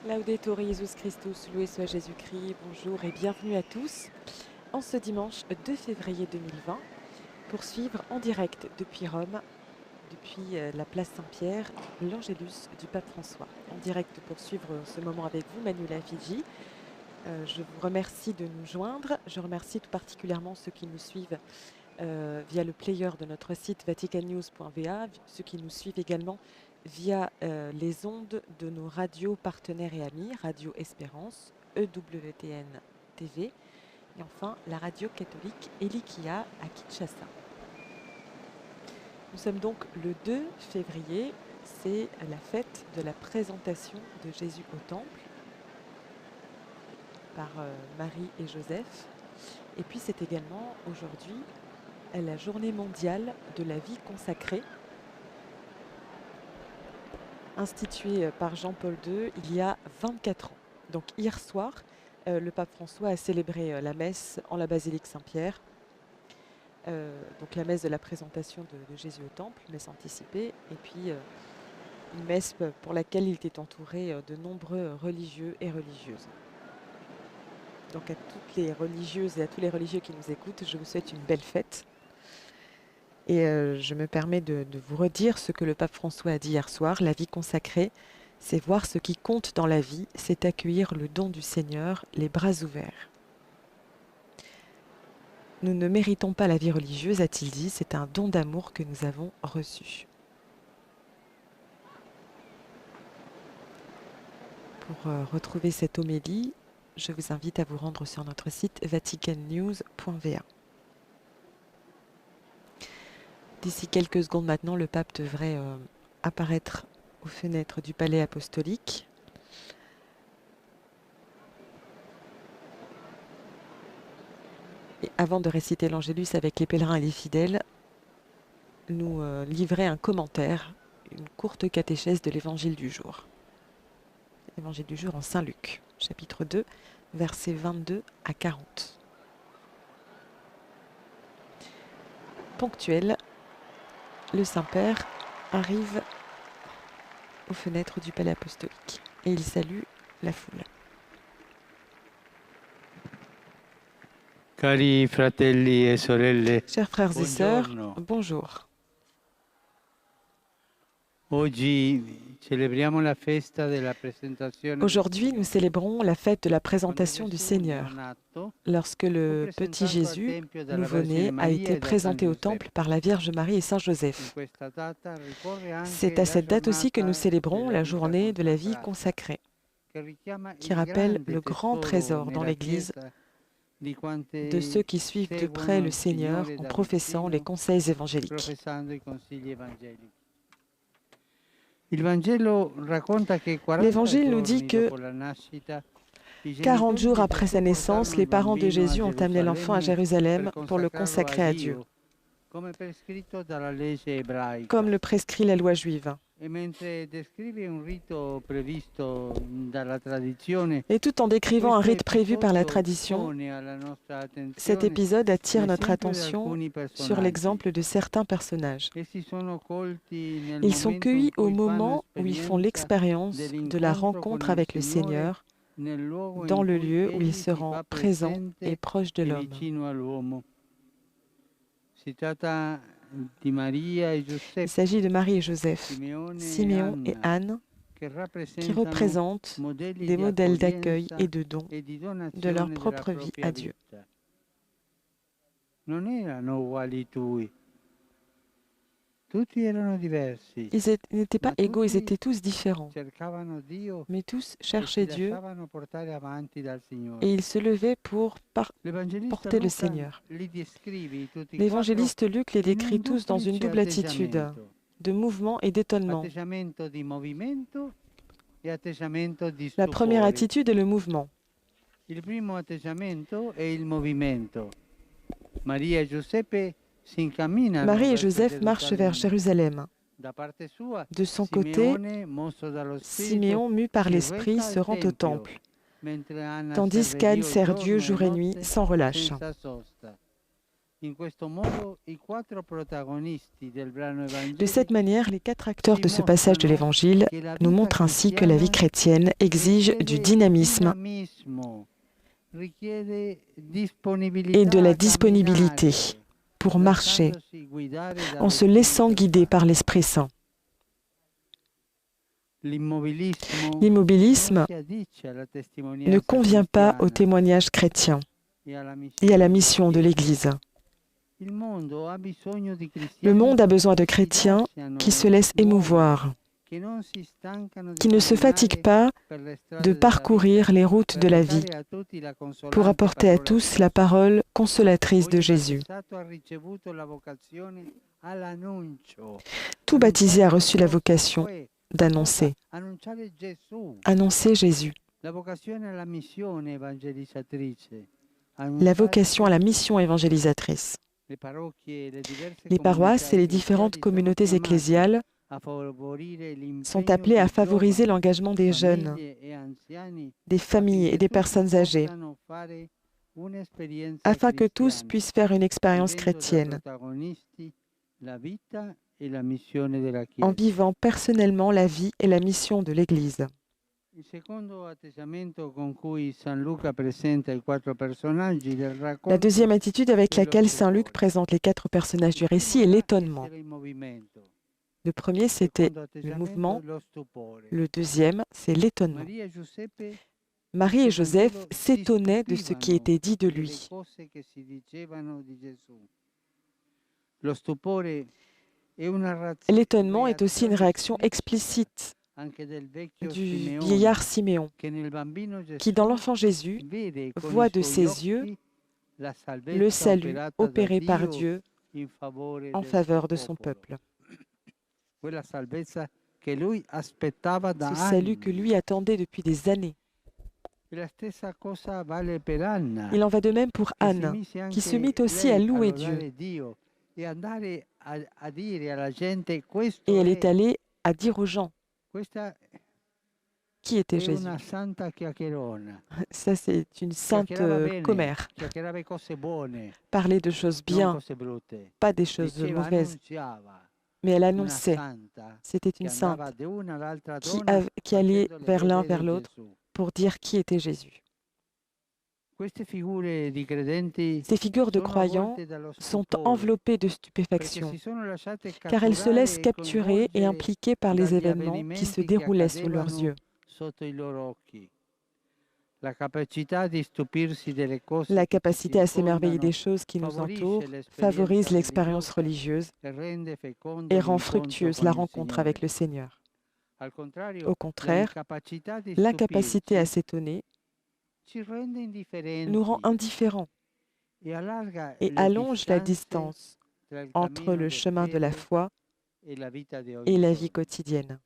Laudetur Jesus Christus, loué soit Jésus-Christ, bonjour et bienvenue à tous en ce dimanche 2 février 2020 pour suivre en direct depuis Rome, depuis la place Saint-Pierre, l'Angélus du pape François. En direct pour suivre ce moment avec vous, Manuela Fidji. Je vous remercie de nous joindre. Je remercie tout particulièrement ceux qui nous suivent via le player de notre site vaticannews.va, ceux qui nous suivent également via les ondes de nos radios partenaires et amis, Radio Espérance, EWTN TV, et enfin la radio catholique Elikia à Kinshasa. Nous sommes donc le 2 février, c'est la fête de la présentation de Jésus au Temple par Marie et Joseph. Et puis c'est également aujourd'hui la journée mondiale de la vie consacrée, instituée par Jean-Paul II il y a 24 ans. Donc hier soir, le pape François a célébré la messe en la basilique Saint-Pierre, donc la messe de la présentation de Jésus au Temple, messe anticipée, et puis une messe pour laquelle il était entouré de nombreux religieux et religieuses. Donc à toutes les religieuses et à tous les religieux qui nous écoutent, je vous souhaite une belle fête. Et je me permets de vous redire ce que le pape François a dit hier soir. La vie consacrée, c'est voir ce qui compte dans la vie, c'est accueillir le don du Seigneur, les bras ouverts. Nous ne méritons pas la vie religieuse, a-t-il dit, c'est un don d'amour que nous avons reçu. Pour retrouver cette homélie, je vous invite à vous rendre sur notre site vaticannews.va. D'ici quelques secondes maintenant, le pape devrait apparaître aux fenêtres du palais apostolique. Et avant de réciter l'Angélus avec les pèlerins et les fidèles, nous livrer un commentaire, une courte catéchèse de l'évangile du jour. L'évangile du jour en Saint Luc, chapitre 2, versets 22 à 40. Ponctuel, le Saint-Père arrive aux fenêtres du palais apostolique et il salue la foule. Cari fratelli e sorelle, Chers frères et sœurs, buongiorno. bonjour. Oggi celebriamo la festa della presentazione. Aujourd'hui, nous célébrons la fête de la présentation du Seigneur. Lorsque le petit Jésus, nouveau-né, a été présenté au temple par la Vierge Marie et Saint Joseph. C'est à cette date aussi que nous célébrons la journée de la vie consacrée, qui rappelle le grand trésor dans l'Église de ceux qui suivent de près le Seigneur en professant les conseils évangéliques. L'Évangile nous dit que 40 jours après sa naissance, les parents de Jésus ont amené l'enfant à Jérusalem pour le consacrer à Dieu, comme le prescrit la loi juive. Et tout en décrivant un rite prévu par la tradition, cet épisode attire notre attention sur l'exemple de certains personnages. Ils sont cueillis au moment où ils font l'expérience de la rencontre avec le Seigneur, dans le lieu où il se rend présent et proche de l'homme. Il s'agit de Marie et Joseph, Siméon et Anne, qui représentent des modèles d'accueil et de don de leur propre vie à Dieu. Ils n'étaient pas égaux, ils étaient tous différents, mais tous cherchaient Dieu et ils se levaient pour porter le Seigneur. L'évangéliste Luc les décrit tous dans une double attitude de mouvement et d'étonnement. La première attitude est le mouvement. Marie et Joseph marchent vers Jérusalem. De son côté, Siméon, mu par l'Esprit, se rend au temple, tandis qu'Anne sert Dieu jour et nuit sans relâche. In questo modo i quattro protagonisti del brano De cette evangelico manière, les 4 acteurs ci de ce passage de mostrano l'Évangile che la nous vita montrent ainsi que la vie cristiana chrétienne exige du richiede dynamisme dinamismo, richiede et disponibilità de la a disponibilité camminare, pour marcher lasciandosi guidare en dallo se laissant Spirito guider par Santo. l'Esprit Saint. L'immobilismo non L'immobilisme si addice alla ne testimonianza convient pas au cristiana témoignage chrétien e alla et à la missione mission de della l'Église. Chiesa. Il mondo ha bisogno di Le cristiani monde a besoin de che si chrétiens qui se lasciano laissent muovere, émouvoir, che non si stancano di qui ne se fatiguent camminare pas per le de strade della parcourir vita les routes per de la vie recare a tutti la pour consolante apporter à parola di tous la Gesù. parole consolatrice de Ogni Jésus. battezzato ha ricevuto la vocazione all'annuncio. Tout baptisé a reçu la Cosa? vocation Cioè, d'annoncer, annunciare Gesù. annoncer Jésus. La vocazione alla missione evangelizzatrice. La Annunciare vocation à la Gesù. mission évangélisatrice. Le parrocchie e le diverse Les paroisses comunità et les différentes ecclesiali sono communautés chiamate ecclésiales a favorire sont l'impegno appelées à di favoriser giovani, l'engagement des jeunes, famiglie e anziani des familles et affinché des tutti personnes âgées, possano fare un'esperienza afin que tous cristiana, puissent faire une expérience vivendo da chrétienne, protagonisti la vita e la missione della en Chiesa. vivant personnellement la vie et la mission de l'Église. Il secondo atteggiamento con cui San Luca presenta i quattro personaggi del La racconto deuxième attitude avec è lo laquelle Saint Luc stupore. présente les 4 personnages du Il récit primo est era l'étonnement. essere in movimento. Le premier, Il c'était secondo le atteggiamento mouvement. lo stupore. Le deuxième, c'est l'étonnement. Maria e Giuseppe Marie et dice il Joseph Vangelo, si s'étonnaient de ce qui stupivano était dit de delle lui. cose che si dicevano di Gesù. Lo stupore è una L'étonnement est aussi une réaction esplicita explicite anche del vecchio du Simeone, vieillard Siméon, che nel bambino qui dans Gesù l'enfant Jésus vede con voit i de suoi ses yeux occhi la le salvezza salut operata da opéré par Dio Dieu in favore en del faveur suo de son popolo. peuple. Quella salvezza che lui aspettava da Ce salut que anni. lui attendait depuis des années. E la stessa cosa vale per Anna, Il en va de même pour che si Anne, mise qui se anche mit aussi à lei a louer Dieu. lodare Dio e andare a dire alla gente questo Et elle est è, allée à dire aux gens questa qui était è Jésus. una santa chiacchierona. Ça, c'est une sainte Chiacchierava bene, commère. chiacchierava cose buone, Parler de choses non bien, cose brutte. pas des choses Diceva, mauvaises. annunziava Mais elle una annonçait. santa C'était che une sainte andava da una all'altra qui, donna qui allait facendole vers l'un, vedere vers l'autre Gesù. pour dire qui était Jésus. Queste figure di credenti Ces figures de sono croyants avvolte dallo sont stupore, enveloppées de perché stupéfaction, si sono lasciate car elles se catturare laissent e capturer et coinvolgere impliquer par les dagli événements qui se avvenimenti che déroulaient sous leurs accadevano yeux. sotto i loro occhi. La capacità di stupirsi delle cose La che ci capacité à s'émerveiller des circondano choses qui nous favorisce entourent l'esperienza favorise l'expérience religiosa religieuse e rende fecondo et rend l'incontro fructueuse con la il rencontre avec Signore. le Seigneur. Al contrario, Au contraire, l'incapacità di l'incapacité à stupirci s'étonner ci rende nous rend indifferenti indifférents e allarga et le allonge la distanze distance tra il entre cammino le di chemin de la fede foi e la vita di et ogni la vie giorno. quotidienne.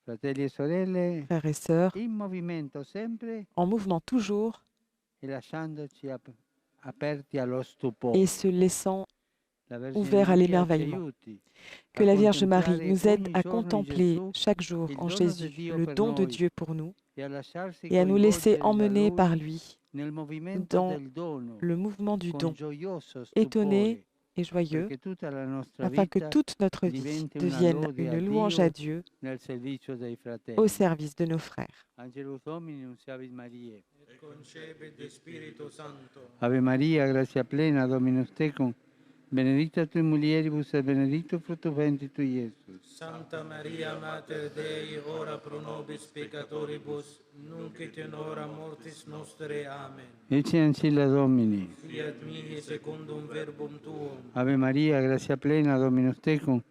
Fratelli e sorelle, Frères et sœurs, in movimento sempre en mouvement toujours e lasciandoci aperti allo et stupore. se laissant La Vergine ouvert à Maria ci l'émerveillement. aiuti Que a la Vierge Marie contemplare nous aide ogni à giorno in contempler Gesù chaque jour il en dono di Jésus Dio le per don de noi Dieu pour nous e a lasciarsi et à nous laisser coinvolgere da emmener Lui par lui nel movimento dans del dono le mouvement du con don, gioioso étonné stupore, et joyeux, perché tutta la nostra afin que vita toute notre vie diventi una devienne lode a une louange à Dio Dieu nel servizio dei au fratelli. service de nos frères. Angelus Domini, nunciavit Mariae. Et concepit de Spiritu Santo. Ave Maria, gratia plena, Dominus tecum, benedicta tui mulieribus et benedictus fructus ventris tui, Iesus. Santa Maria Mater Dei, ora pro nobis peccatoribus, nunc et in hora mortis nostre. Amen. Ecce ancilla Domini. Fiat mihi secundum verbum tuum. Ave Maria, gratia plena, Dominus tecum,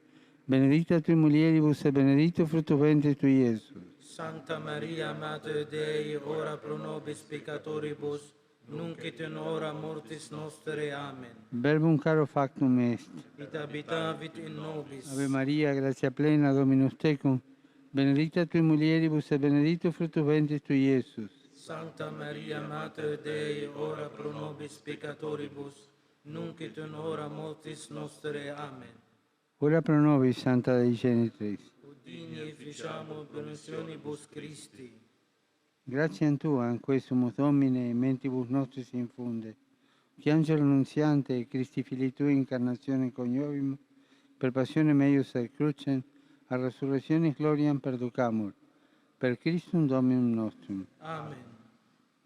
benedicta tui mulieribus et benedictus fructus ventris tui, Iesus. Santa Maria Mater Dei, ora pro nobis peccatoribus, nunc et in hora mortis nostre. Amen. Verbum caro factum est. It habitavit in nobis. Ave Maria, gratia plena, Dominus tecum, benedicta tui mulieribus et benedictus fructus ventris tui, Iesus. Santa Maria Mater Dei, ora pro nobis peccatoribus, nunc et in hora mortis nostre. Amen. Ora pro nobis, Santa Dei Genitris. Udini e ficiamo permissionibus Christi. Grazie a Tua, in questo Domine, mentibus nostris infunde. che angelo nunziante, Christi fili tui, incarnazione coniovim, per passione meius et crucem, a resurrectionis gloriam perducamur, per Christum Dominum nostrum. Amen.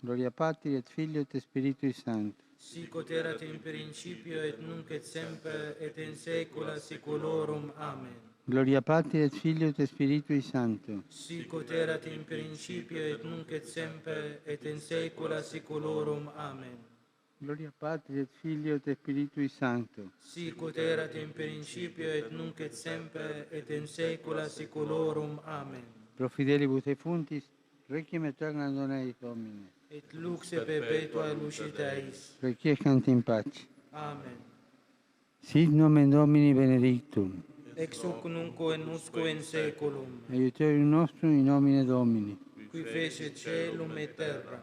Gloria Patri et Filio et Spiritui Sancto. Sic ut erat in principio et nunc et semper et in saecula saeculorum. Amen. Gloria Patri et Filio et Spiritui Sancto. Sic ut erat in principio et nunc et semper et in saecula saeculorum. Amen. Gloria Patri et Filio et Spiritui Sancto. Sic ut erat in principio et nunc et semper et in saecula saeculorum. Amen. Pro fidelibus et fontis, requiem aeterna dona eis Domine. Et lux perpetua lucida eis. Requiescant in pace. Amen. Sit nomen Domini benedictum. Ex hoc nunc et usque in saeculum, Aiuterium nostrum in nomine Domini. qui fecit caelum et terra.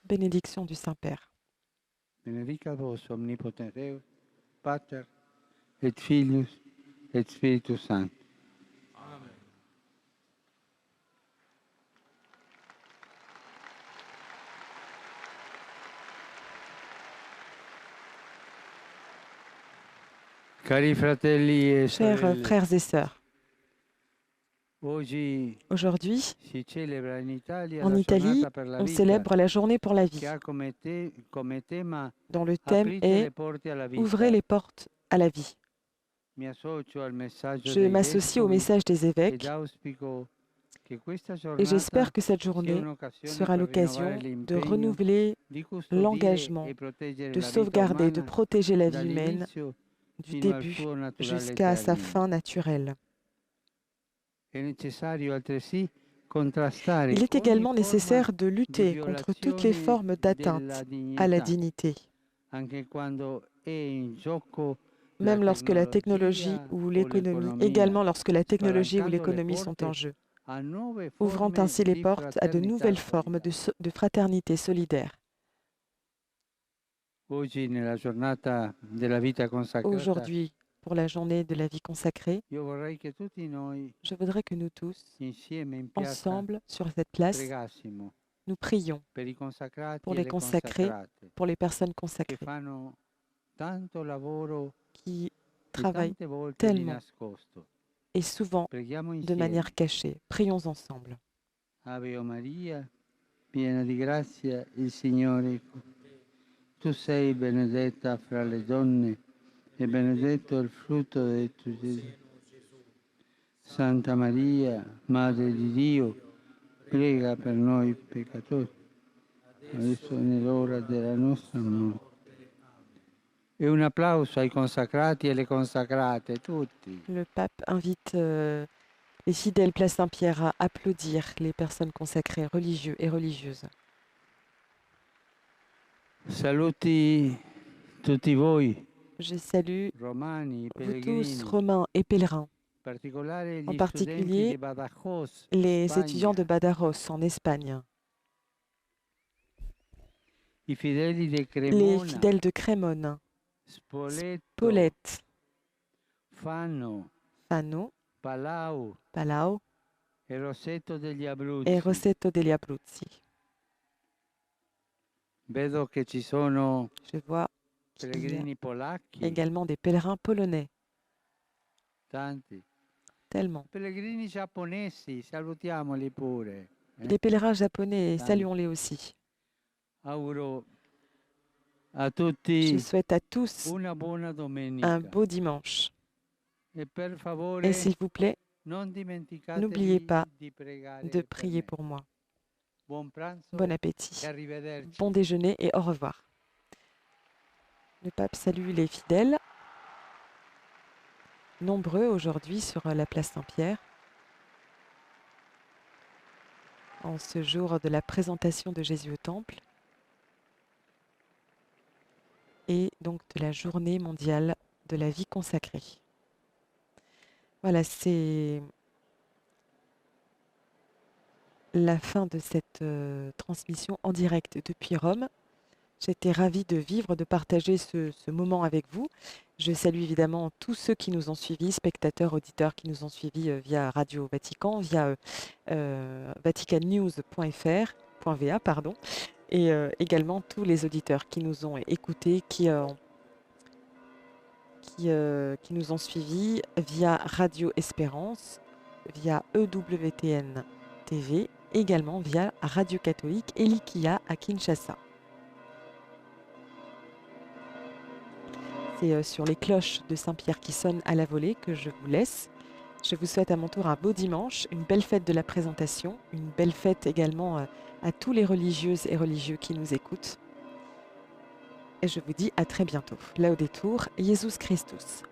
Bénédiction du Saint-Père. Benedicat vos omnipotens Deus, Pater et Filius et Spiritus Sanctus. Amen. Cari fratelli e Chers sorelle, frères et sœurs, oggi aujourd'hui, si celebra in Italia en la Italie, giornata per la on vita, célèbre la journée pour la vie, che ha come tema dont le thème aprite est le porte alla vita. Ouvrez les portes à la vie. Mi associo al messaggio Je dei m'associe au vescovi message des ed évêques auspico che questa et giornata j'espère que cette sia journée un'occasione sera per l'occasion rinnovare de l'impegno renouveler di custodire l'engagement e proteggere de la vita sauvegarder, de umana protéger la vie humaine dall'inizio du fino al début suo naturale jusqu'à sa termine. fin naturelle. È necessario altresì contrastare Il est ogni également forma nécessaire de di lutter contre toutes les violazione formes d'atteinte della à la dignità, dignité, anche quando è in gioco la même lorsque la technologie tecnologia ou o l'économie, l'economia, également lorsque la technologie ou spalancando le l'économie sont en porte jeu, a nuove ouvrant forme ainsi les di portes à de fraternità nouvelles formes solidale. de fraternité solidaire. Oggi, nella giornata della vita consacrata, Aujourd'hui, pour la journée de la vie consacrée, io vorrei che tutti noi, je voudrais que nous tous, insieme in piazza, ensemble, sur cette place, pregassimo nous prions per i consacrati pour e les le consacrés, consacrate pour les personnes che consacrées, fanno tanto lavoro qui e travaillent tante volte di tellement nascosto. et souvent Preghiamo de insieme. manière cachée. Prions ensemble. Ave o Maria, piena di grazia, il Signore è con te. Tu sei benedetta fra le donne e benedetto il frutto del tuo Gesù. Santa Maria, Madre di Dio, prega per noi peccatori, adesso è nell'ora della nostra morte. E un applauso ai consacrati e alle consacrate, tutti. Le pape invite les fidèles place Saint-Pierre à applaudir les personnes consacrées, religieux et religieuses. Saluti tutti voi, Je salue romani, vous pellegrini, tous, Romains et pèlerins, in particolare en gli particulier studenti di Badajoz, les Spagna, étudiants de Badajoz en Espagne, i fedeli di les Cremona, fidèles de Crémone, Spoleto, Paulette, Fano, Fano, Palau Palau e Rosetto degli et Abruzzi. Rosetto degli Abruzzi. Vedo che ci sono Je vois qu'il y a pellegrini polacchi, également des pèlerins polonais, tanti. tellement. Pellegrini giapponesi, salutiamoli pure. Des pèlerins japonais, Tanti. saluons-les aussi. Auguro a Je tutti souhaite à tous una buona domenica. un beau dimanche. E per favore Et s'il vous plaît, non dimenticatevi n'oubliez pas di pregare de per prier me. pour moi. Buon pranzo Bon e appétit, arrivederci. bon déjeuner et au revoir. Le pape salue les fidèles, nombreux aujourd'hui sur la place Saint-Pierre, en ce jour de la présentation de Jésus au Temple et donc de la journée mondiale de la vie consacrée. Voilà, c'est la fin de cette transmission en direct depuis Rome. J'étais ravie de vivre, de partager ce moment avec vous. Je salue évidemment tous ceux qui nous ont suivis, spectateurs, auditeurs qui nous ont suivis via Radio Vatican, via vaticannews.fr.va, pardon. et également tous les auditeurs qui nous ont écoutés, qui nous ont suivis via Radio Espérance, via EWTN TV, également via Radio Catholique Elikia à Kinshasa. C'est sur les cloches de Saint-Pierre qui sonnent à la volée que je vous laisse. Je vous souhaite à mon tour un beau dimanche, une belle fête de la présentation, une belle fête également à tous les religieuses et religieux qui nous écoutent. Et je vous dis à très bientôt. Laudetur, Jesus Christus.